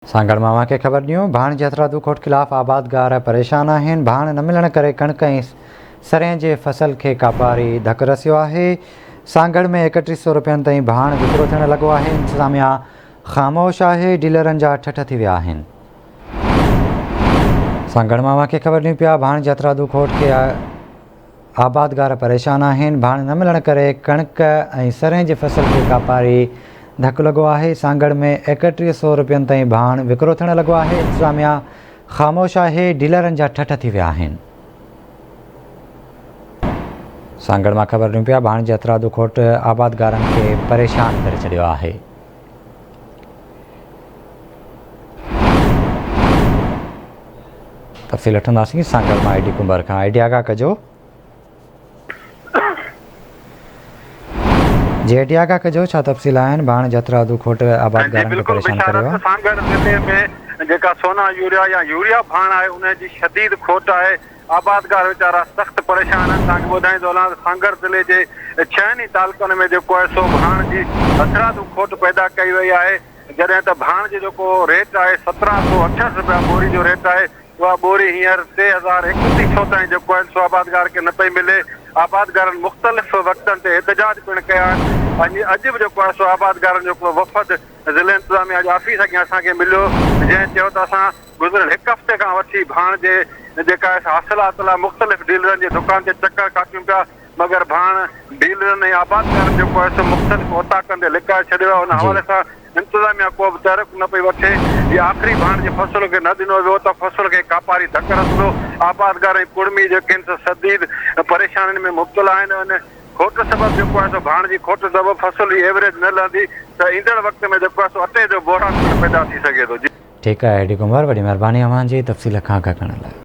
सांगड़ मामा के ख़बर ॾियूं। भाण जतरा दुखोट खिलाफ़ आबादगार परेशान आहिनि। भाण न मिलण करे कणक ऐं सरें जे फसल खे कापारी धकु रसियो आहे। सांगड़ में 3100 रुपयनि ताईं भाण विकिरो थियण लॻो आहे। इंतिज़ामिया ख़ामोश आहे। डीलरनि जा ठठ थी विया आहिनि। सांगड़ मामा के ख़बर ॾियूं पिया। भाण जतरा दुखोट के आबादगार परेशान आहिनि। भाण न मिलण करे कणक ऐं सरें जे फसल खे कापारी धकु लॻो आहे। सांगड़ में 3100 रुपयनि ताईं भाण विकिरो थियण लॻो आहे। इंतिज़ामिया ख़ामोश आहे। डीलरनि जा ठठ थी विया आहिनि। सांगड़ मां ख़बर ॾियूं पिया। भाण जतरा दुखोट आबादगारनि खे परेशान करे छॾियो आहे। तफ़सील वठंदासीं सांगड़ मां आई डी कुंबर खां। आई डी आगाह कजो। जी आई डी आगाह कजो, छा तफ़सील आहिनि? भाण जतरा दुखोट आबादगारनि खे परेशान करियो। सांगड़ ज़िले में जेका सोना यूरिया या यूरिया भाण आहे उन जी शदीद खोट आहे। आबादगार वीचारा सख़्त परेशान आहिनि। तव्हांखे ॿुधाईंदो हलां सांगड़ ज़िले जे 6 तालुक़नि में जेको आहे सो भाण जी हथरादू खोट पैदा कई वई आहे। जॾहिं त भाण जो जेको रेट आहे 1768 रुपया बोरी जो रेट आहे। उहा बोरी हींअर 3100 ताईं जेको आहे सो आबादगार खे न पई मिले। आबादगारनि मुख़्तलिफ़ वक़्तनि ते एहतजाज पिणु कया आहिनि। अॼु बि जेको आहे सो आबादगारनि जो वफ़द ज़िले इंतिज़ामिया जे ऑफिस अॻियां असांखे मिलियो, जंहिं चयो त असां गुज़िरियल हिकु हफ़्ते खां वठी भाण जे जेका हासिलात लाइ मुख़्तलिफ़ डीलरनि जे दुकान ते चकर काटियूं पिया, मगर भाण डीलरनि ऐं आबादगारनि जेको आहे सो मुख़्तलिफ़ ओताकनि ते लिकाए छॾियो आहे। उन हवाले सां इंतिज़ामिया को बि तहरीक न पई वठे। इहा आख़िरी भाण जे फसल खे न ॾिनो वियो त फसल खे कापारी धकु रसंदो। आबादगार ऐं कुड़मी जेके आहिनि सदीद परेशानियुनि में मुब्तला आहिनि। खोट सबबु जेको आहे सो भाण जी खोट सबबु फसल जी एवरेज न लहंदी त ईंदड़ वक़्त में जेको आहे सो अटे जो बहिरान पैदा थी सघे थो। जी ठीकु आहे आई डी कुंबर, वॾी महिरबानी अव्हां जी तफ़सील खां आगाह करण लाइ।